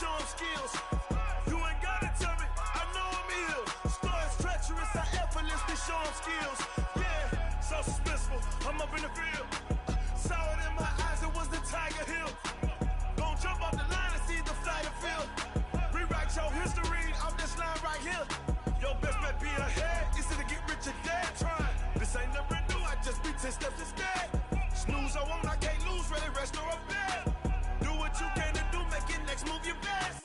show them skills. You ain't gotta tell me, I know I'm ill. Stories treacherous, I effortlessly show them skills. Yeah, so suspenseful, I'm up in the field. Saw it in my eyes, it was the Tiger Hill. Don't jump off the line and see the flight of field. Rewrite your history off this line right here. Your best bet be ahead, easy to get rich or dead. Trying, this ain't never new, I just be 10 steps instead. Snooze I won't, I can't lose, ready, rest or up bed. Do what you can to do, make it next move your best.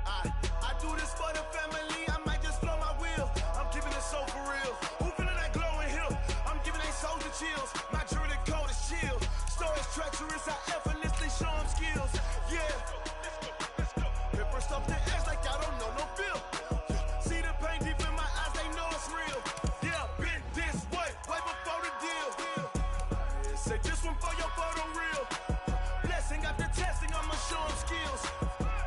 I do this for the family, I might just flow my wheel. I'm keeping it so for real. Who feeling that glowing hill? I'm giving they soldier chills. My jewelry code is chill. Stories treacherous, I effortlessly show them skills. Yeah. Hit first off the edge like I don't know no feel. See the pain deep in my eyes, they know it's real. Yeah, been this way before the deal. Say this one for your photo real. Blessing after testing, I'ma show them skills.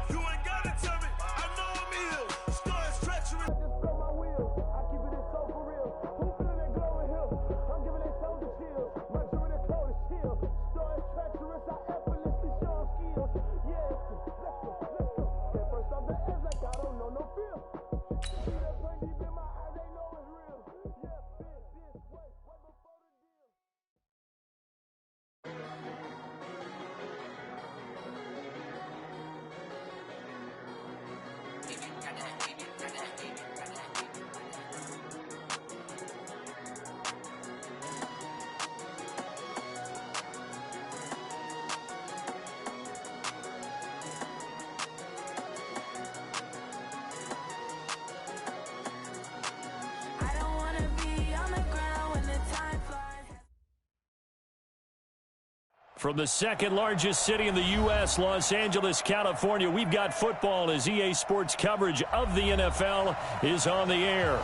You ain't gotta tell me, I know I'm ill. Stories treacherous, I just throw my wheel. I keep it so for real. Who feeling that glowing hill? I'm giving they soldier chills. My jewelry code is chill. Stories treacherous, I effortlessly show them skills. Yeah, let's go. Hit first off the edge like I don't know no feel. See the pain deep in my eyes, they know it's real. Yeah, been this way before the deal. I don't wanna be on the ground when the time flies. From the second largest city in the U.S., Los Angeles, California, we've got football as EA Sports coverage of the NFL is on the air.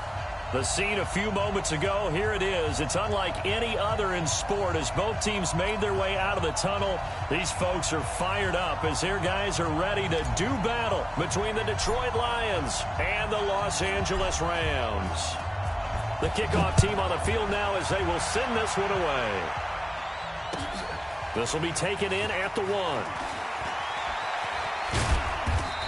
The scene a few moments ago, here it is. It's unlike any other in sport as both teams made their way out of the tunnel. These folks are fired up as their guys are ready to do battle between the Detroit Lions and the Los Angeles Rams. The kickoff team on the field now as they will send this one away. This will be taken in at the 1.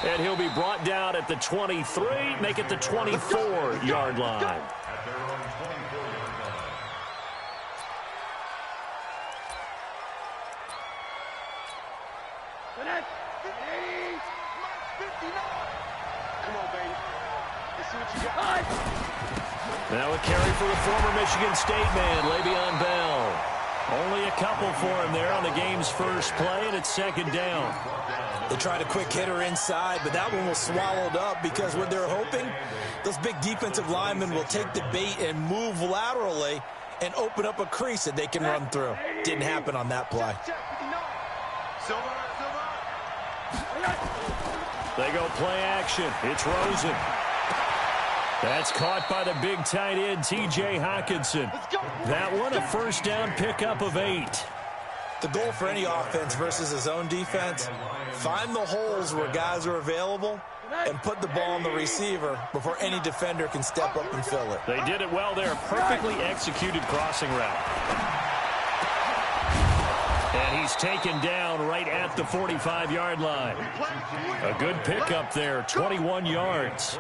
And he'll be brought down at the 23, make it the 24-yard line. At their own 24-yard line. That's 80, 59. Come on, baby. Let's see what you got. Now a carry for the former Michigan State man, Le'Veon Bell. Only a couple for him there on the game's first play, and it's second down. They tried a quick hitter inside, but that one was swallowed up because what they're hoping, those big defensive linemen will take the bait and move laterally and open up a crease that they can run through. Didn't happen on that play. They go play action. It's Rosen. That's caught by the big tight end, T.J. Hockenson. That one, a first down pickup of 8. The goal for any offense versus his own defense, find the holes where guys are available and put the ball on the receiver before any defender can step up and fill it. They did it well there. Perfectly executed crossing route. And he's taken down right at the 45-yard line. A good pickup there, 21 yards.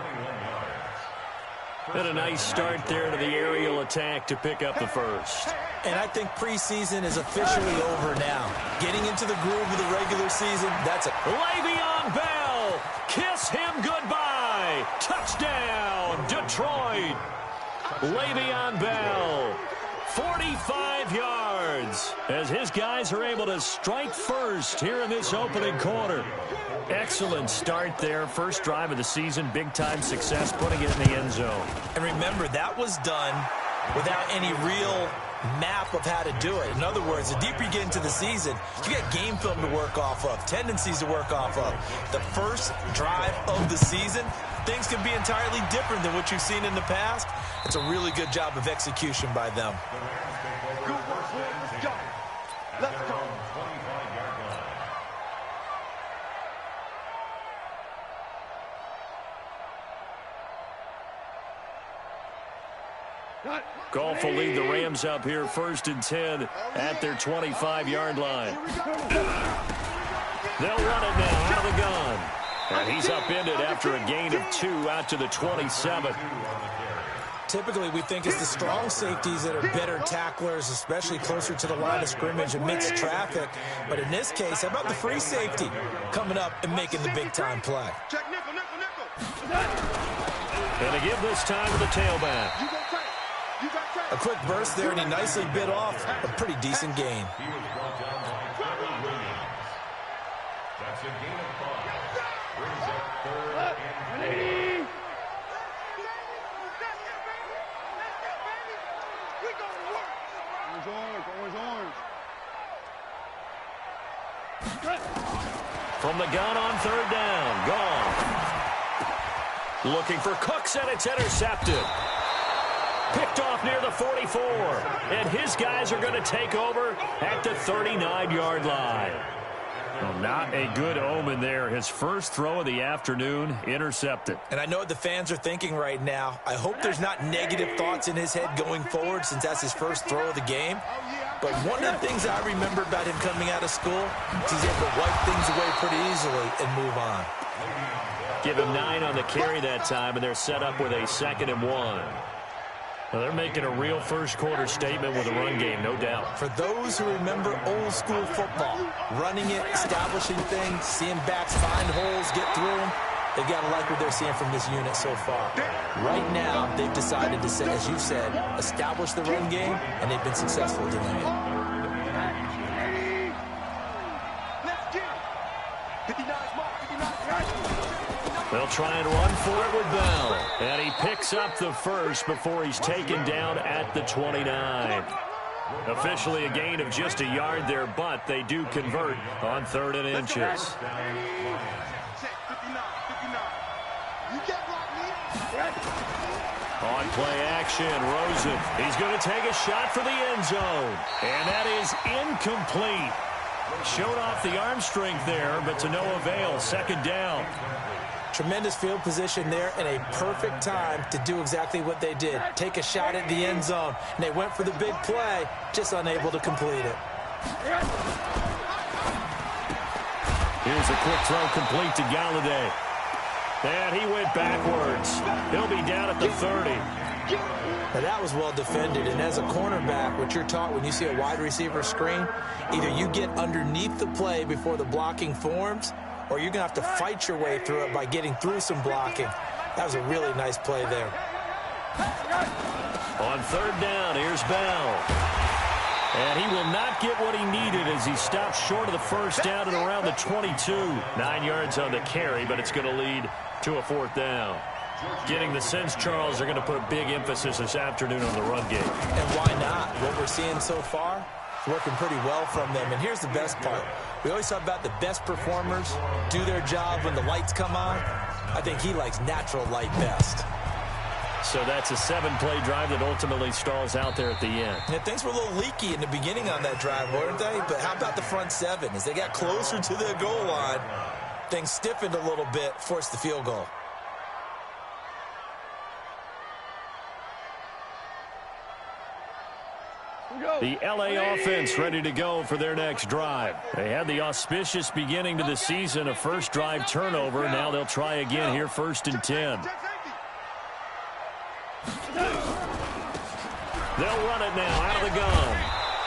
And a nice start there to the aerial attack to pick up the first. And I think preseason is officially over now. Getting into the groove of the regular season, that's it. Le'Veon Bell, kiss him goodbye. Touchdown, Detroit. Le'Veon Bell, 45 yards, as his guys are able to strike first here in this opening quarter. Excellent start there. First drive of the season. Big-time success putting it in the end zone. And remember, that was done without any real map of how to do it. In other words, the deeper you get into the season, you got game film to work off of, tendencies to work off of. The first drive of the season, things can be entirely different than what you've seen in the past. It's a really good job of execution by them. Good work, boys. Let's go. Let's go. Goff will lead the Rams up here first and 10 at their 25-yard line. They'll run it now out of the gun. And he's upended after a gain of 2 out to the 27. Typically, we think it's the strong safeties that are better tacklers, especially closer to the line of scrimmage amidst traffic. But in this case, how about the free safety coming up and making the big-time play? Check nickel, nickel, nickel. And to give this time to the tailback. You go tight. You got tight. A quick burst there, and he nicely bit off a pretty decent gain. He was brought down by Trevor Williams. That's a gain of 5. Brings up 3rd and 4. From the gun on 3rd down. Gone. Looking for Cooks, and it's intercepted. Picked off near the 44. And his guys are going to take over at the 39-yard line. Well, not a good omen there. His first throw of the afternoon intercepted. And I know what the fans are thinking right now. I hope there's not negative thoughts in his head going forward since that's his first throw of the game. But one of the things I remember about him coming out of school is he's able to wipe things away pretty easily and move on. Give him 9 on the carry that time, and they're set up with a 2nd and 1. Well, they're making a real first-quarter statement with a run game, no doubt. For those who remember old-school football, running it, establishing things, seeing backs find holes, get through them, they've got to like what they're seeing from this unit so far. Right now, they've decided to, as you said, establish the run game, and they've been successful doing it. Let's get it. 59's mark, 59's They'll try and run for it with Bell. And he picks up the first before he's taken down at the 29. Officially a gain of just a yard there, but they do convert on 3rd and inches. Check 59, 59. You get right, On play action, Rosen. He's going to take a shot for the end zone. And that is incomplete. Showed off the arm strength there, but to no avail. 2nd down. Tremendous field position there and a perfect time to do exactly what they did. Take a shot at the end zone. And they went for the big play, just unable to complete it. Here's a quick throw complete to Galladay. And he went backwards. He'll be down at the 30. Now that was well defended, and as a cornerback, what you're taught when you see a wide receiver screen, either you get underneath the play before the blocking forms, or you're going to have to fight your way through it by getting through some blocking. That was a really nice play there. On 3rd down, here's Bell. And he will not get what he needed as he stops short of the first down at around the 22. 9 yards on the carry, but it's going to lead to a 4th down. Getting the sense, Charles, they're going to put a big emphasis this afternoon on the run game. And why not? What we're seeing so far, working pretty well from them. And here's the best part. We always talk about the best performers do their job when the lights come on. I think he likes natural light best. So that's a 7-play drive that ultimately stalls out there at the end. Yeah, things were a little leaky in the beginning on that drive, weren't they? But how about the front 7? As they got closer to the goal line, things stiffened a little bit, forced the field goal. The LA offense ready to go for their next drive. They had the auspicious beginning to the season, a first drive turnover. Now they'll try again here, 1st and 10. They'll run it now out of the gun.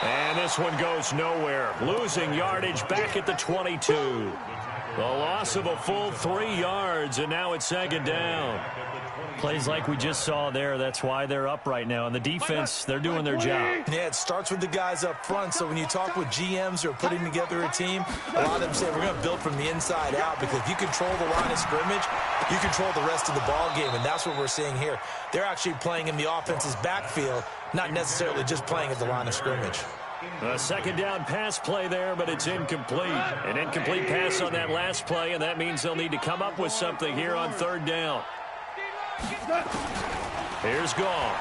And this one goes nowhere. Losing yardage back at the 22. The loss of a full 3 yards, and now it's 2nd down. Plays like we just saw there. That's why they're up right now. And the defense, they're doing their job. Yeah, it starts with the guys up front. So when you talk with GMs who are putting together a team, a lot of them say we're going to build from the inside out, because if you control the line of scrimmage, you control the rest of the ball game. And that's what we're seeing here. They're actually playing in the offense's backfield, not necessarily just playing at the line of scrimmage. A 2nd down pass play there, but it's incomplete. An incomplete pass on that last play, and that means they'll need to come up with something here on 3rd down. Here's Goff.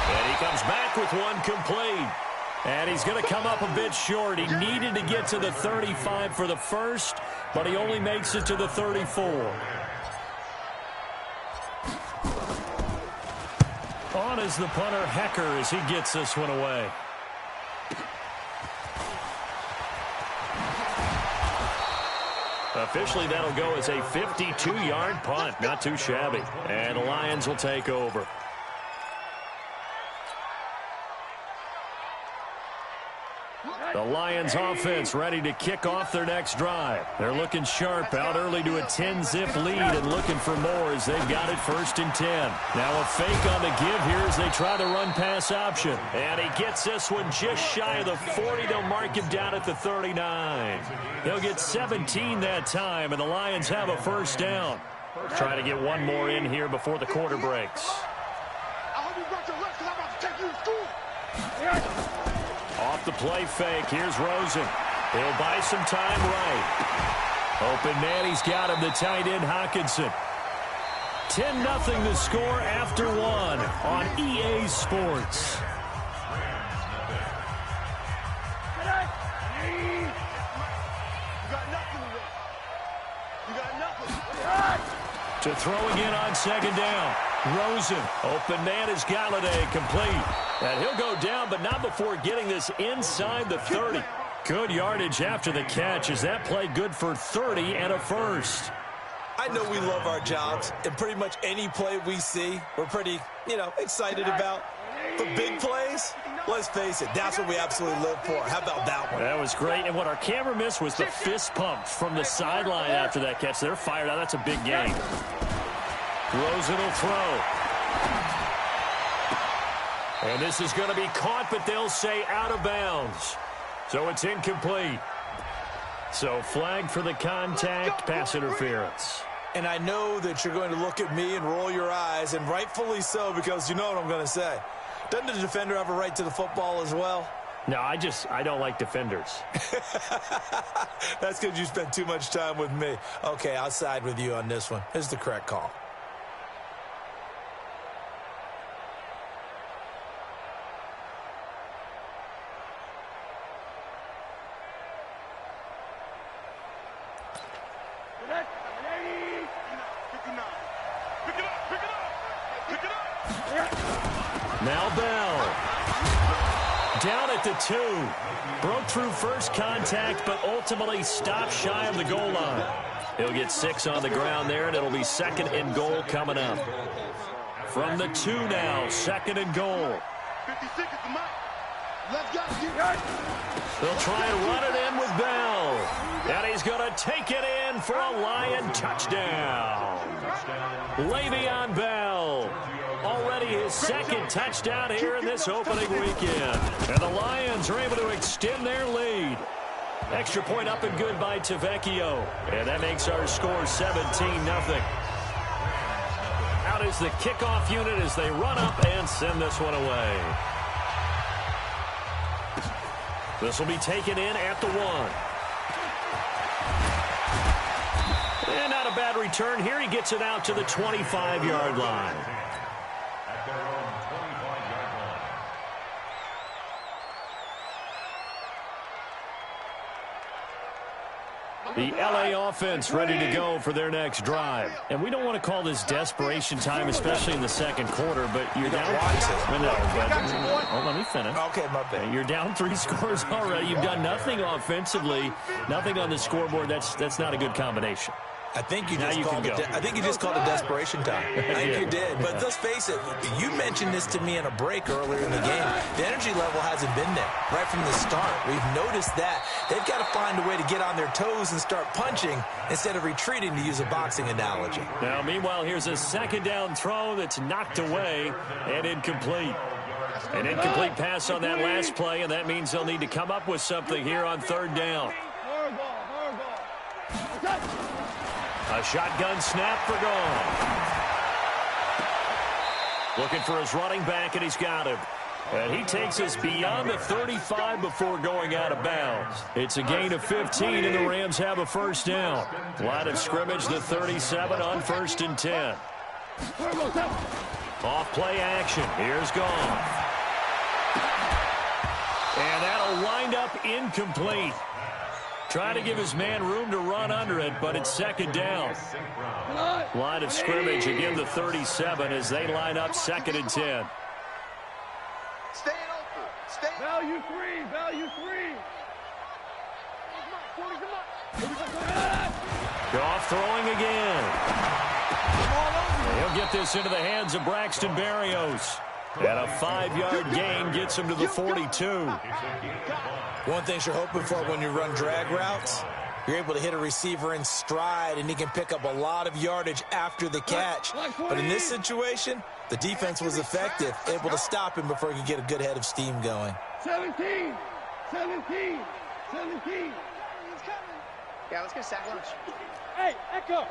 And he comes back with one complete. And he's going to come up a bit short. He needed to get to the 35 for the first, but he only makes it to the 34. On is the punter, Hecker, as he gets this one away. Officially, that'll go as a 52-yard punt. Not too shabby. And the Lions will take over. The Lions offense ready to kick off their next drive. They're looking sharp, out early to a 10-zip lead and looking for more as they've got it 1st and 10. Now a fake on the give here as they try the run-pass option. And he gets this one just shy of the 40. They'll mark him down at the 39. They'll get 17 that time, and the Lions have a 1st down. Try to get one more in here before the quarter breaks. I hope you brought your lunch because I'm about to take you to school. Off the play fake, here's Rosen. He'll buy some time right. Open man, he's got him, the tight end Hawkinson. 10-0 the score after one on EA Sports. You got nothing today. You got nothing. To throw again on 2nd down. Rosen, open man is Galladay, complete. And he'll go down, but not before getting this inside the 30. Good yardage after the catch. Is that play good for 30 and a 1st? I know we love our jobs, and pretty much any play we see, we're pretty, excited about. But big plays, let's face it, that's what we absolutely live for. How about that one? That was great, and what our camera missed was the fist pump from the sideline after that catch. They're fired out. That's a big game. Rosen will throw. And this is going to be caught, but they'll say out of bounds. So it's incomplete. So flag for the contact, pass interference. And I know that you're going to look at me and roll your eyes, and rightfully so, because you know what I'm going to say. Doesn't the defender have a right to the football as well? No, I don't like defenders. That's because you spent too much time with me. Okay, I'll side with you on this one. Here's the correct call. Now Bell. Down at the 2. Broke through first contact, but ultimately stopped shy of the goal line. He'll get 6 on the ground there, and it'll be 2nd and goal coming up. From the 2 now, 2nd and goal. 56 is the mark. Let's go. They'll try and run it in with Bell. And he's going to take it in for a Lion touchdown. Le'Veon Bell. Already his 2nd touchdown here in this opening weekend. And the Lions are able to extend their lead. Extra point up and good by Tavecchio. And that makes our score 17-0. Out is the kickoff unit as they run up and send this one away. This will be taken in at the 1. And not a bad return here. He gets it out to the 25-yard line. At their own 25-yard line. The LA offense ready to go for their next drive. And we don't want to call this desperation time, especially in the 2nd quarter, but you're down. Let me finish. Okay, my bad. You're down 3 scores already. You've done nothing offensively, nothing on the scoreboard. That's not a good combination. I think you just called it desperation time. I think you did. But let's face it, you mentioned this to me in a break earlier in the game. The energy level hasn't been there right from the start. We've noticed that. They've got to find a way to get on their toes and start punching instead of retreating, to use a boxing analogy. Now, meanwhile, here's a 2nd down throw that's knocked away and incomplete. An incomplete pass on that last play, and that means they'll need to come up with something here on 3rd down. A shotgun snap for Gone. Looking for his running back, and he's got him. And he takes us beyond the 35 before going out of bounds. It's a gain of 15, and the Rams have a 1st down. Line of scrimmage, the 37 on 1st and 10. Off play action. Here's Gone. And that'll wind up incomplete. Trying to give his man room to run under it, but it's 2nd down. Line of scrimmage, again the 37 as they line up 2nd and 10. Stay open. Stay. Value 3. Value 3. Come on. Goff throwing again. He'll get this into the hands of Braxton Berrios. And a 5-yard gain gets him to the 42. One thing you're hoping for when you run drag routes, you're able to hit a receiver in stride, and he can pick up a lot of yardage after the catch. But in this situation, the defense was effective, able to stop him before he could get a good head of steam going. 17. Yeah, let's get a sack lunch. Hey, Echo.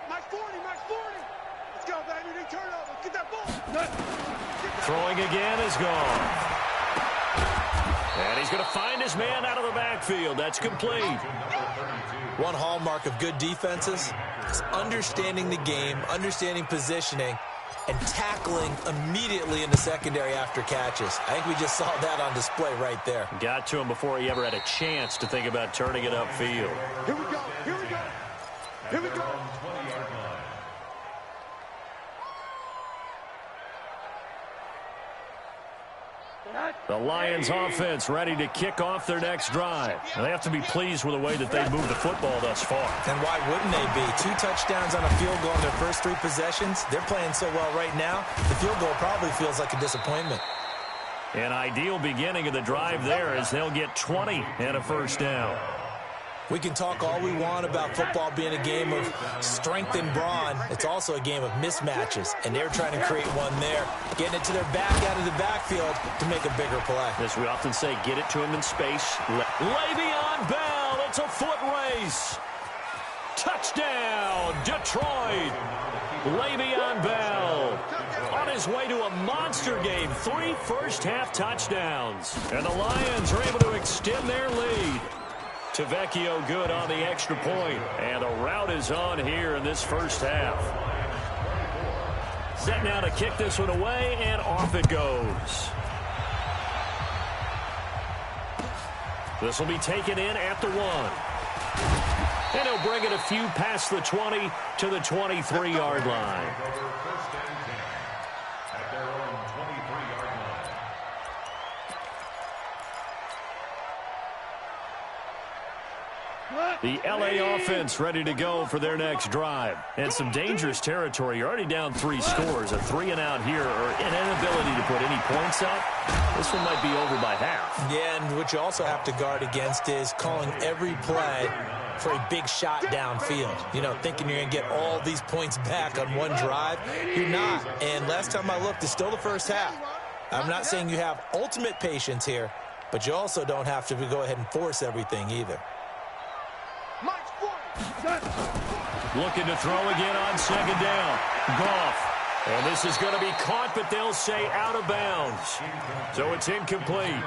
Mike 40. Let's go, baby. They turn over. Get that ball. Throwing again is gone. And he's going to find his man out of the backfield. That's complete. One hallmark of good defenses is understanding the game, understanding positioning, and tackling immediately in the secondary after catches. I think we just saw that on display right there. Got to him before he ever had a chance to think about turning it upfield. Here we go. The Lions offense ready to kick off their next drive. Now, they have to be pleased with the way that they've moved the football thus far. And why wouldn't they be? 2 touchdowns on a field goal in their first 3 possessions. They're playing so well right now, the field goal probably feels like a disappointment. An ideal beginning of the drive there as they'll get 20 and a first down. We can talk all we want about football being a game of strength and brawn. It's also a game of mismatches, and they're trying to create one there, getting it to their back out of the backfield to make a bigger play. As we often say, get it to him in space. Le'Veon Bell, it's a foot race. Touchdown, Detroit. Le'Veon Bell on his way to a monster game. 3 first-half touchdowns. And the Lions are able to extend their lead. Tavecchio good on the extra point. And the route is on here in this first half. Set now to kick this one away, and off it goes. This will be taken in at the 1. And he'll bring it a few past the 20 to the 23-yard line. The LA offense ready to go for their next drive. And some dangerous territory. You're already down 3 scores. A 3-and-out here, or an inability to put any points up. This one might be over by half. Yeah, and what you also have to guard against is calling every play for a big shot downfield. You know, thinking you're going to get all these points back on one drive. You're not. And last time I looked, it's still the first half. I'm not saying you have ultimate patience here, but you also don't have to go ahead and force everything either. Looking to throw again on second down. Goff. And this is going to be caught, but they'll say out of bounds. So it's incomplete.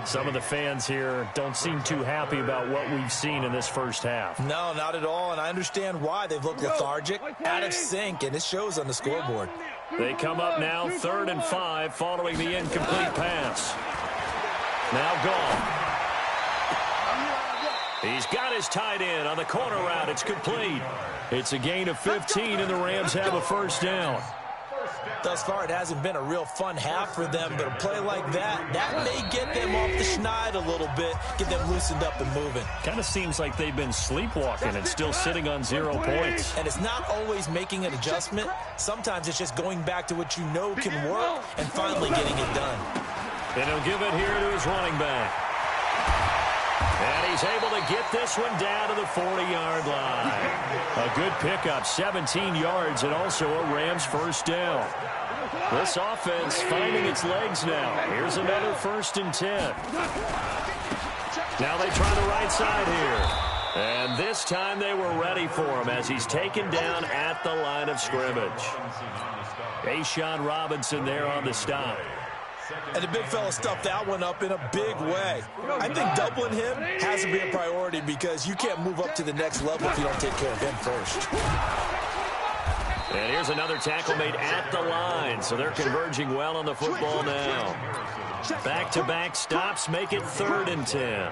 Some of the fans here don't seem too happy about what we've seen in this first half. No, not at all, and I understand why. They've looked lethargic, out of sync, and it shows on the scoreboard. They come up now 3rd and 5 following the incomplete pass. Now Goff. He's got his tight end on the corner route. It's complete. It's a gain of 15, and the Rams have a first down. Thus far, it hasn't been a real fun half for them, but a play like that may get them off the schneid a little bit, get them loosened up and moving. Kind of seems like they've been sleepwalking and still sitting on 0 points. And it's not always making an adjustment. Sometimes it's just going back to what you know can work and finally getting it done. And he'll give it here to his running back. And he's able to get this one down to the 40-yard line. A good pickup, 17 yards, and also a Rams first down. This offense finding its legs now. Here's another 1st and 10. Now they try the right side here. And this time they were ready for him as he's taken down at the line of scrimmage. A'Shawn Robinson there on the stop. And the big fella stuffed that one up in a big way. I think doubling him has to be a priority because you can't move up to the next level if you don't take care of him first. And here's another tackle made at the line, so they're converging well on the football now. Back-to-back stops make it 3rd and 10.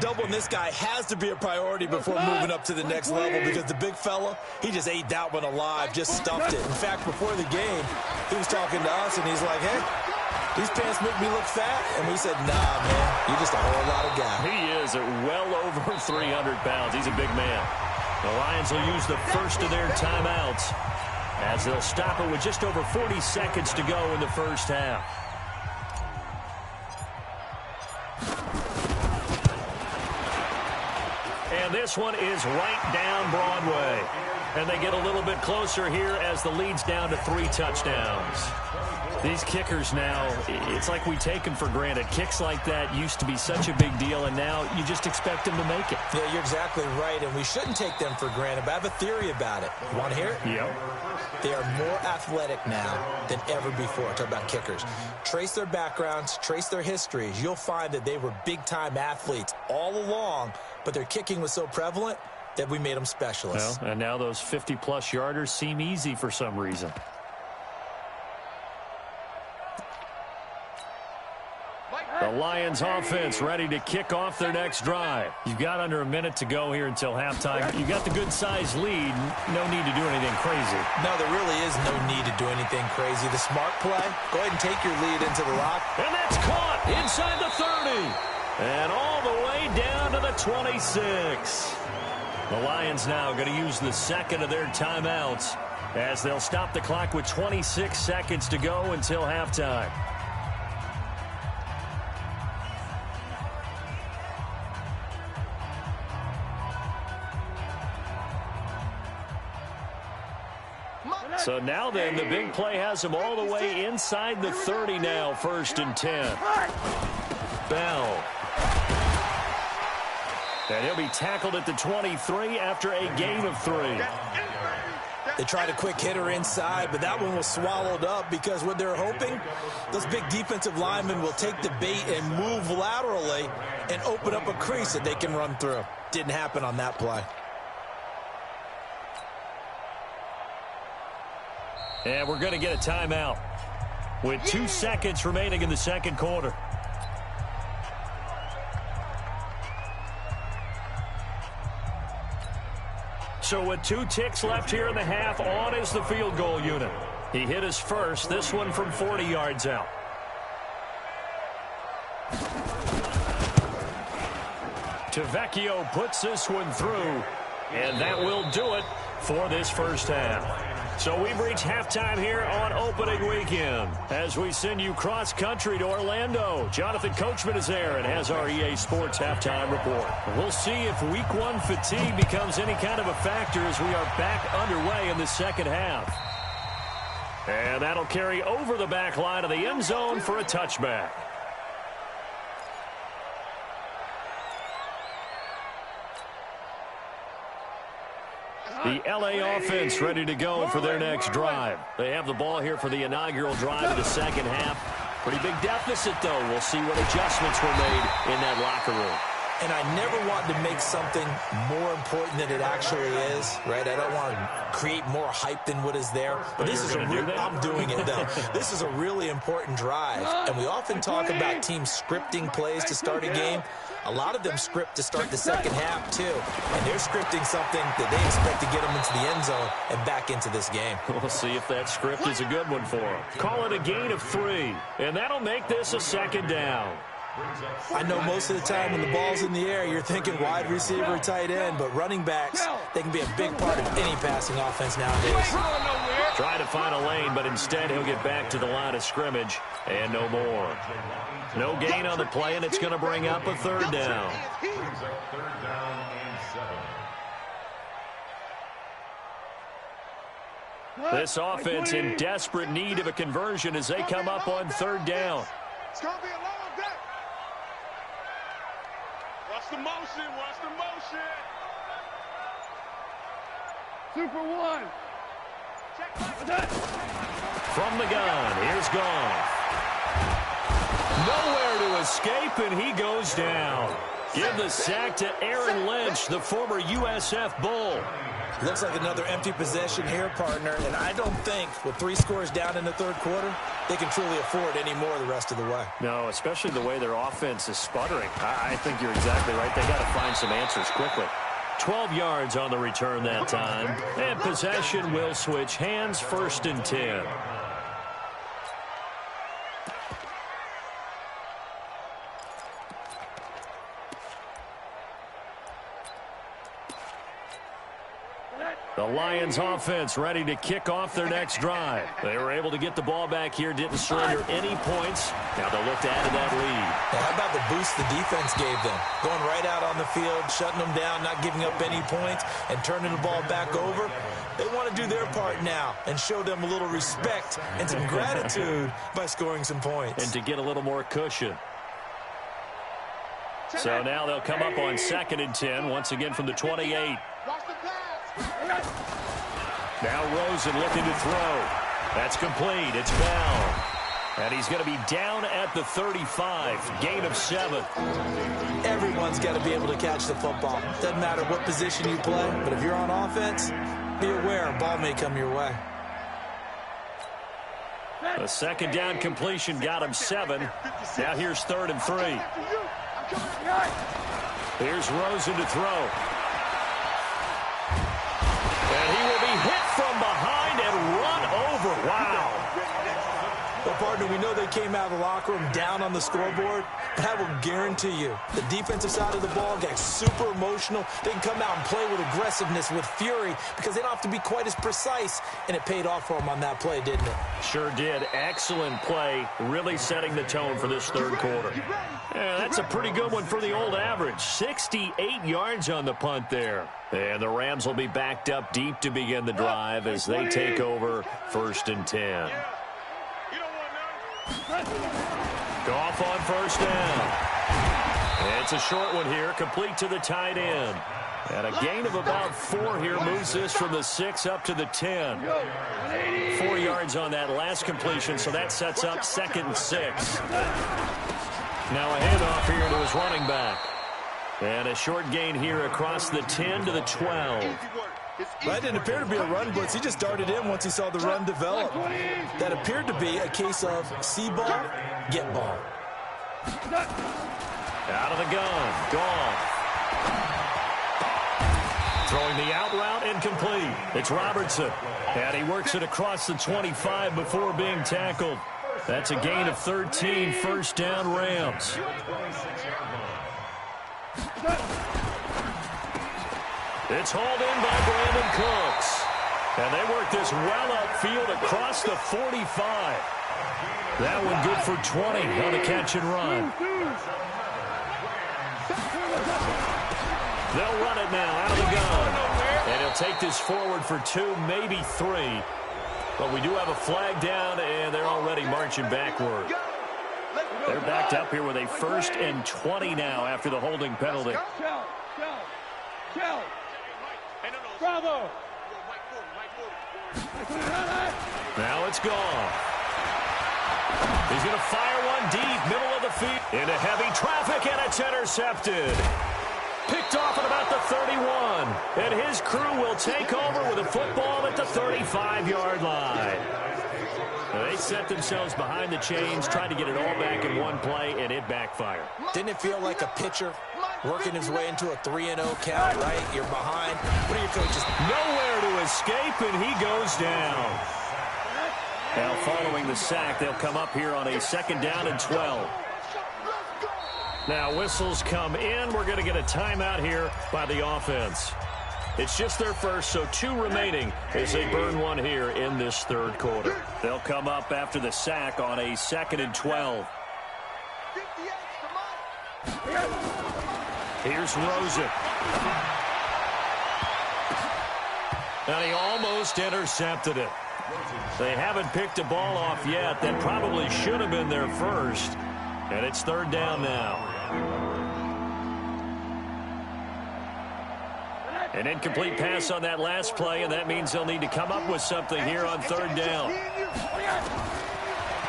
Doubling this guy has to be a priority before moving up to the next level because the big fella, he just ate that one alive, just stuffed it. In fact, before the game, he was talking to us, and he's like, hey, these pants make me look fat. And we said, nah, man, you're just a whole lot of guy. He says it, well over 300 pounds. He's a big man. The Lions will use the first of their timeouts as they'll stop it with just over 40 seconds to go in the first half. And this one is right down Broadway. And they get a little bit closer here as the lead's down to 3 touchdowns. These kickers now, it's like we take them for granted. Kicks like that used to be such a big deal, and now you just expect them to make it. Yeah, you're exactly right, and we shouldn't take them for granted, but I have a theory about it. You want to hear it? Yep. They are more athletic now than ever before. Talk about kickers. Trace their backgrounds, trace their histories. You'll find that they were big-time athletes all along, but their kicking was so prevalent that we made them specialists. Well, and now those 50-plus yarders seem easy for some reason. The Lions offense ready to kick off their next drive. You've got under a minute to go here until halftime. You've got the good-sized lead. No need to do anything crazy. No, there really is no need to do anything crazy. The smart play, go ahead and take your lead into the lock. And that's caught inside the 30. And all the way down to the 26. The Lions now going to use the second of their timeouts as they'll stop the clock with 26 seconds to go until halftime. So now then, the big play has them all the way inside the 30 now, 1st and 10. Bell. And he'll be tackled at the 23 after a gain of 3. They tried a quick hitter inside, but that one was swallowed up because what they're hoping, those big defensive linemen will take the bait and move laterally and open up a crease that they can run through. Didn't happen on that play. And we're going to get a timeout with 2 seconds remaining in the second quarter. So with 2 ticks left here in the half, on is the field goal unit. He hit his first, this one from 40 yards out. Tavecchio puts this one through, and that will do it for this first half. So we've reached halftime here on opening weekend as we send you cross-country to Orlando. Jonathan Coachman is there and has our EA Sports halftime report. We'll see if Week 1 fatigue becomes any kind of a factor as we are back underway in the second half. And that'll carry over the back line of the end zone for a touchback. The L.A. offense ready to go for their next drive. They have the ball here for the inaugural drive of the second half. Pretty big deficit, though. We'll see what adjustments were made in that locker room. And I never want to make something more important than it actually is, right? I don't want to create more hype than what is there. But this is I'm doing it, though. This is a really important drive. And we often talk about teams scripting plays to start a game. A lot of them script to start the second half, too. And they're scripting something that they expect to get them into the end zone and back into this game. We'll see if that script is a good one for them. Call it a gain of 3. And that'll make this a second down. I know most of the time when the ball's in the air, you're thinking wide receiver, tight end, but running backs, they can be a big part of any passing offense nowadays. Trying to find a lane, but instead he'll get back to the line of scrimmage and no more. No gain on the play, and it's going to bring up a 3rd down. This offense in desperate need of a conversion as they come up on 3rd down. It's going to be a long day. Watch the motion. Watch the motion. Super 1. From the gun, here's Goff. Nowhere to escape, and he goes down. Give the sack to Aaron Lynch, the former USF Bull. Looks like another empty possession here, partner, and I don't think with 3 scores down in the 3rd quarter, they can truly afford any more the rest of the way. No, especially the way their offense is sputtering. I think you're exactly right. They got to find some answers quickly. 12 yards on the return that time, and possession will switch hands, 1st and 10. The Lions offense ready to kick off their next drive. They were able to get the ball back here, didn't surrender any points. Now they'll look to add to that lead. How about the boost the defense gave them? Going right out on the field, shutting them down, not giving up any points, and turning the ball back over. They want to do their part now and show them a little respect and some gratitude by scoring some points. And to get a little more cushion. So now they'll come up on 2nd and 10, once again from the 28. Now Rosen looking to throw. That's complete. It's Bell. And he's going to be down at the 35. Gain of 7. Everyone's got to be able to catch the football. Doesn't matter what position you play, but if you're on offense, be aware a ball may come your way. The 2nd down completion got him 7. Now here's 3rd and 3. Here's Rosen to throw. And he will be hit from behind and run over. Wow. Well, partner, we know they came out of the locker room down on the scoreboard, but I will guarantee you the defensive side of the ball got super emotional. They can come out and play with aggressiveness, with fury, because they don't have to be quite as precise, and it paid off for them on that play, didn't it? Sure did. Excellent play, really setting the tone for this 3rd quarter. Yeah, that's a pretty good one for the old average. 68 yards on the punt there. And the Rams will be backed up deep to begin the drive as they take over 1st and 10. Goff on 1st down. It's a short one here, complete to the tight end. And a gain of about 4 here moves this from the 6 up to the 10. 4 yards on that last completion, so that sets up 2nd and 6. Now a handoff here to his running back. And a short gain here across the 10 to the 12. That didn't appear to be a run blitz. He just darted in once he saw the run develop. That appeared to be a case of see ball, get ball. Out of the gun. Gone. Throwing the out route, incomplete. It's Robertson. And he works it across the 25 before being tackled. That's a gain of 13, 1st down Rams. It's hauled in by Brandon Cooks. And they work this well upfield across the 45. That one good for 20 on the catch and run. They'll run it now out of the gun. And he'll take this forward for 2, maybe 3. But we do have a flag down, and they're already marching backward. They're backed up here with a 1st and 20 now after the holding penalty. Bravo. Now it's gone. He's going to fire one deep, middle of the field. Into heavy traffic, and it's intercepted. Picked off at about the 31. And his crew will take over with a football at the 35-yard line. They set themselves behind the chains, tried to get it all back in one play, and it backfired. Didn't it feel like a pitcher working his way into a 3-0 count, right? You're behind. What are your coaches? Nowhere to escape, and he goes down. Now, following the sack, they'll come up here on a 2nd down and 12. Now, whistles come in. We're going to get a timeout here by the offense. It's just their first, so 2 remaining as they burn one here in this 3rd quarter. They'll come up after the sack on a 2nd and 12. Here's Rosen. And he almost intercepted it. They haven't picked a ball off yet. That probably should have been their first. And it's 3rd down now. An incomplete pass on that last play, and that means they'll need to come up with something here on 3rd down.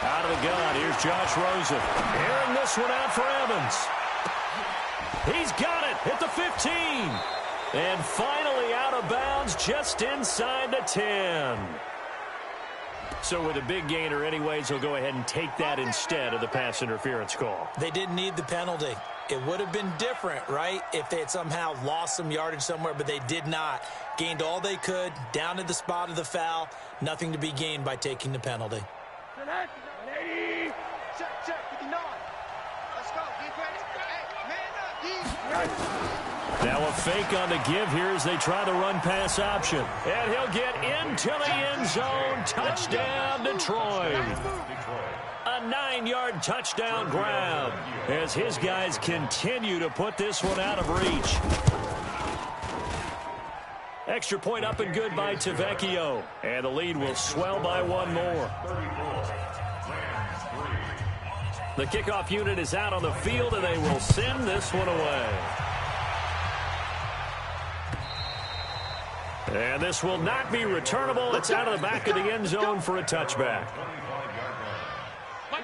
Out of the gun, here's Josh Rosen. Airing this one out for Evans. He's got it at the 15. And finally out of bounds just inside the 10. So with a big gainer anyways, they'll go ahead and take that instead of the pass interference call. They didn't need the penalty. It would have been different, right, if they had somehow lost some yardage somewhere, but they did not. Gained all they could, down at the spot of the foul. Nothing to be gained by taking the penalty. Check, 59. Let's go. Get ready. Hey, man up, Now a fake on the give here as they try the run-pass option. And he'll get into the end zone. Touchdown, Detroit. A 9-yard touchdown grab as his guys continue to put this one out of reach. Extra point up and good by Tavecchio. And the lead will swell by one more. The kickoff unit is out on the field, and they will send this one away. And this will not be returnable. It's out of the back of the end zone for a touchback.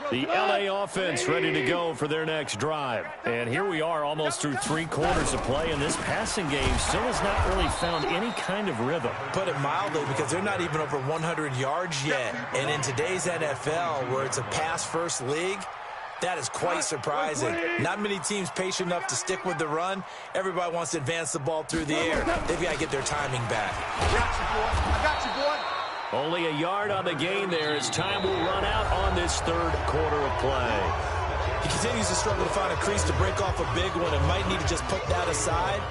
The LA offense ready to go for their next drive. And here we are almost through 3 quarters of play, and this passing game still has not really found any kind of rhythm. Put it mildly, because they're not even over 100 yards yet. And in today's NFL, where it's a pass-first league, that is quite surprising. Not many teams patient enough to stick with the run. Everybody wants to advance the ball through the air. They've got to get their timing back. I got you, boy. Only a yard on the gain there as time will run out on this third quarter of play. He continues to struggle to find a crease to break off a big one and might need to just put that aside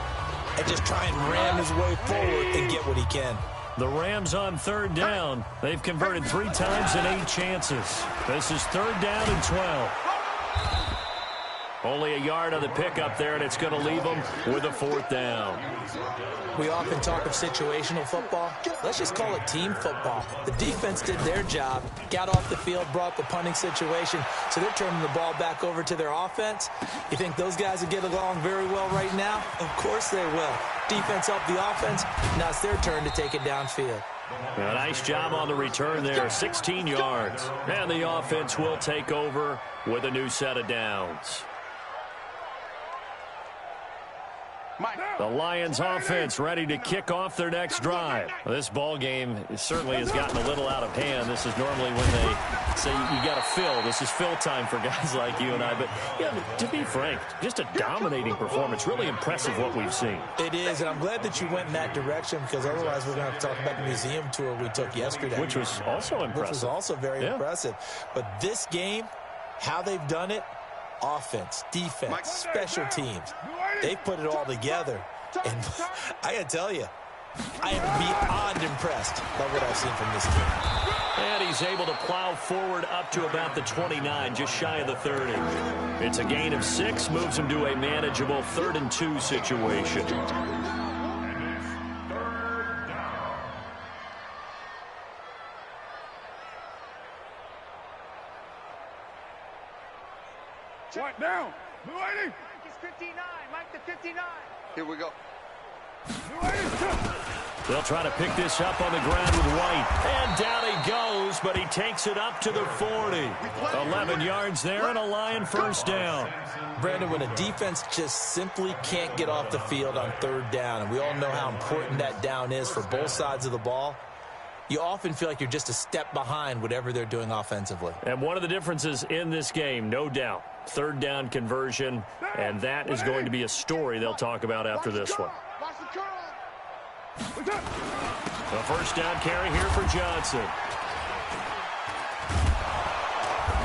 and just try and ram his way forward and get what he can. The Rams on third down. They've converted 3 times in 8 chances. This is third down and 12. Only a yard on the pickup there, and it's going to leave them with a 4th down. We often talk of situational football. Let's just call it team football. The defense did their job, got off the field, brought the punting situation, so they're turning the ball back over to their offense. You think those guys will get along very well right now? Of course they will. Defense helped the offense. Now it's their turn to take it downfield. A nice job on the return there, 16 yards. And the offense will take over with a new set of downs. The Lions offense ready to kick off their next drive. This ball game certainly has gotten a little out of hand. This is normally when they say you got to fill. This is fill time for guys like you and I. But yeah, to be frank, just a dominating performance. Really impressive what we've seen. It is, and I'm glad that you went in that direction, because otherwise we're going to have to talk about the museum tour we took yesterday. Which was also impressive. Which was also very impressive. But this game, how they've done it, offense, defense, special teams, they put it all together. And I got to tell you, I am beyond impressed by what I've seen from this team. And he's able to plow forward up to about the 29, just shy of the 30. It's a gain of 6, moves him to a manageable 3rd and 2 situation. What down? Blue 80. Mike is 59. Mike the 59. Here we go. They'll try to pick this up on the ground with White. And down he goes, but he takes it up to the 40. 11 yards there and a Lion first down. Brandon, when a defense just simply can't get off the field on third down, and we all know how important that down is for both sides of the ball, you often feel like you're just a step behind whatever they're doing offensively. And one of the differences in this game, no doubt, third down conversion, and that is going to be a story they'll talk about after this one. The first down carry here for Johnson.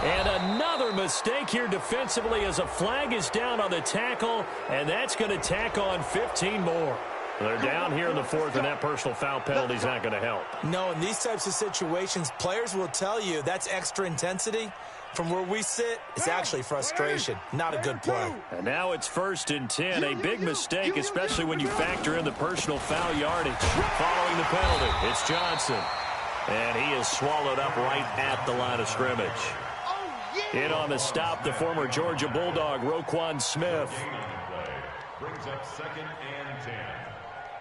And another mistake here defensively as a flag is down on the tackle, and that's going to tack on 15 more. They're down here in the 4th, and that personal foul penalty is not going to help. No, in these types of situations, players will tell you that's extra intensity. From where we sit, it's actually frustration, not a good play. And now it's 1st and 10, a big mistake, especially when you factor in the personal foul yardage. Following the penalty, it's Johnson. And he is swallowed up right at the line of scrimmage. In on the stop, the former Georgia Bulldog, Roquan Smith. Brings up 2nd and 10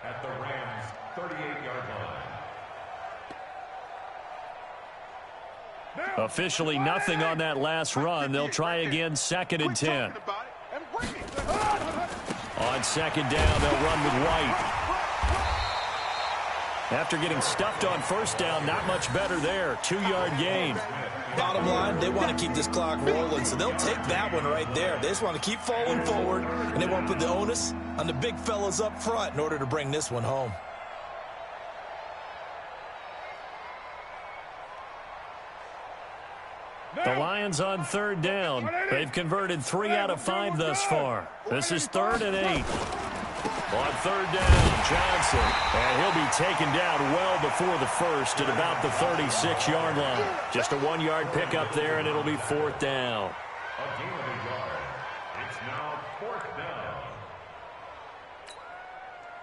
at the Rams' 38-yard line. Officially nothing on that last run. They'll try again 2nd and 10. On 2nd down, they'll run with White. After getting stuffed on 1st down, not much better there. 2-yard gain. Bottom line, they want to keep this clock rolling, so they'll take that one right there. They just want to keep falling forward, and they want to put the onus on the big fellas up front in order to bring this one home. The Lions on 3rd down. They've converted 3 out of 5 thus far. This is 3rd and 8. On third down, Johnson. And he'll be taken down well before the first at about the 36-yard line. Just a 1-yard pickup there, and it'll be fourth down. A gain of a yard. It's now fourth down.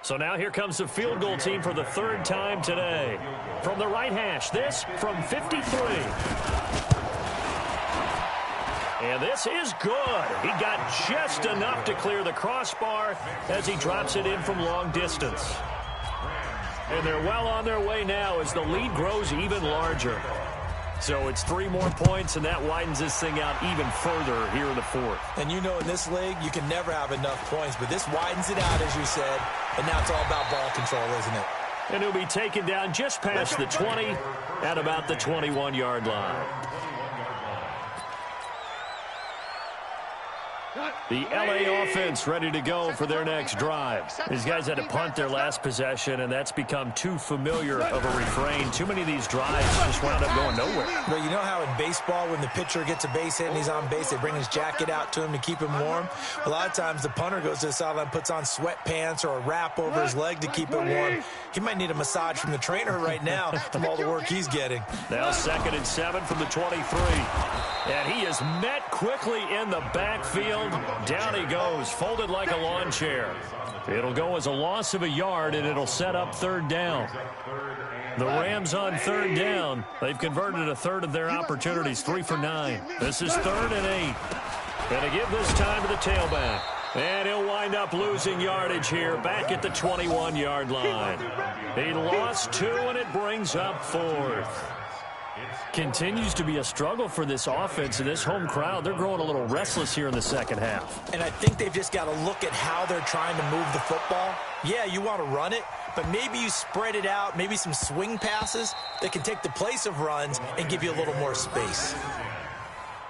So now here comes the field goal team for the third time today. From the right hash, this from 53. And this is good. He got just enough to clear the crossbar as he drops it in from long distance. And they're well on their way now as the lead grows even larger. So it's 3 more points, and that widens this thing out even further here in the fourth. And you know in this league, you can never have enough points, but this widens it out, as you said, and now it's all about ball control, isn't it? And he'll be taken down just past the 20 at about the 21-yard line. The LA offense ready to go for their next drive. These guys had to punt their last possession, and that's become too familiar of a refrain. Too many of these drives just wound up going nowhere. Well, you know how in baseball, when the pitcher gets a base hit and he's on base, they bring his jacket out to him to keep him warm? A lot of times the punter goes to the sideline, puts on sweatpants or a wrap over his leg to keep it warm. He might need a massage from the trainer right now from all the work he's getting. Now 2nd and 7 from the 23. And he is met quickly in the backfield. Down he goes, folded like a lawn chair. It'll go as a loss of a yard, and it'll set up third down. The Rams on third down. They've converted a third of their opportunities, 3 for 9. This is 3rd and 8. And to give this time to the tailback. And he'll wind up losing yardage here back at the 21-yard line. He lost 2, and it brings up 4th. Continues to be a struggle for this offense and this home crowd. They're growing a little restless here in the second half. And I think they've just got to look at how they're trying to move the football. Yeah, you want to run it, but maybe you spread it out, maybe some swing passes that can take the place of runs and give you a little more space.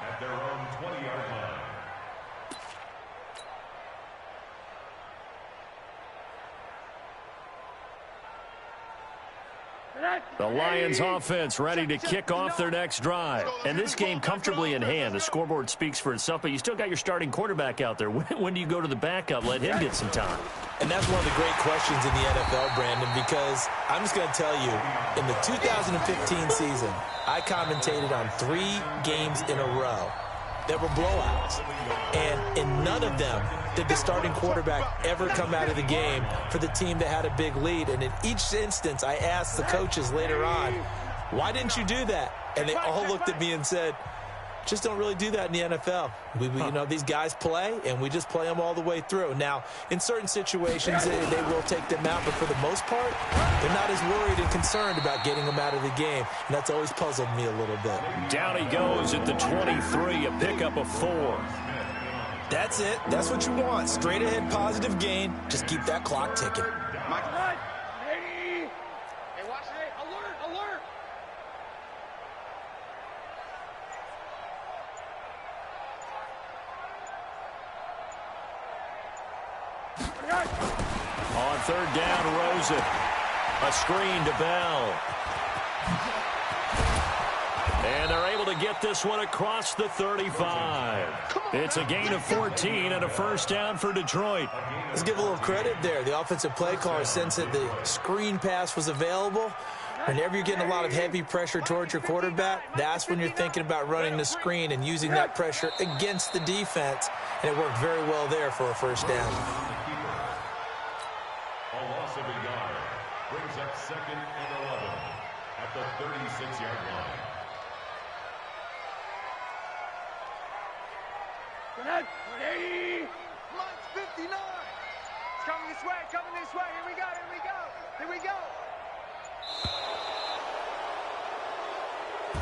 At their own 20-yard line. The Lions offense ready to kick off their next drive. And this game comfortably in hand. The scoreboard speaks for itself, but you still got your starting quarterback out there. When do you go to the backup? Let him get some time. And that's one of the great questions in the NFL, Brandon, because I'm just going to tell you, in the 2015 season, I commentated on 3 games in a row that were blowouts. And in none of them did the starting quarterback ever come out of the game for the team that had a big lead. And in each instance, I asked the coaches later on, why didn't you do that? And they all looked at me and said, just don't really do that in the NFL. You know, these guys play, and we just play them all the way through. Now, in certain situations, they will take them out, but for the most part, they're not as worried and concerned about getting them out of the game, and that's always puzzled me a little bit. Down he goes at the 23, a pickup of 4. That's it. That's what you want. Straight ahead, positive gain. Just keep that clock ticking. Hey, watch. Hey, alert. On third down, Rosen. A screen to Bell. And they're able to get this one across the 35. It's a gain of 14 and a first down for Detroit. Let's give a little credit there. The offensive play caller sensed that the screen pass was available. Whenever you're getting a lot of heavy pressure towards your quarterback, that's when you're thinking about running the screen and using that pressure against the defense. And it worked very well there for a first down. A loss of a yard brings up 2nd and 11 at the 36-yard line. Hey, Mike's 59. It's coming this way. Here we go.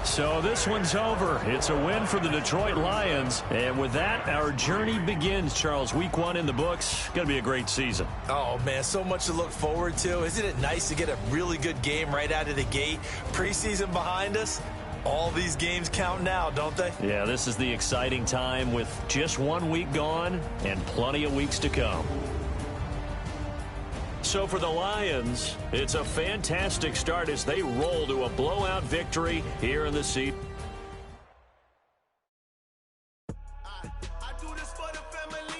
So this one's over. It's a win for the Detroit Lions. And with that, our journey begins, Charles. Week 1 in the books. Going to be a great season. Oh, man, so much to look forward to. Isn't it nice to get a really good game right out of the gate? Preseason behind us. All these games count now, don't they? Yeah, this is the exciting time with just 1 week gone and plenty of weeks to come. So for the Lions, it's a fantastic start as they roll to a blowout victory here in the seat. I do this for the family.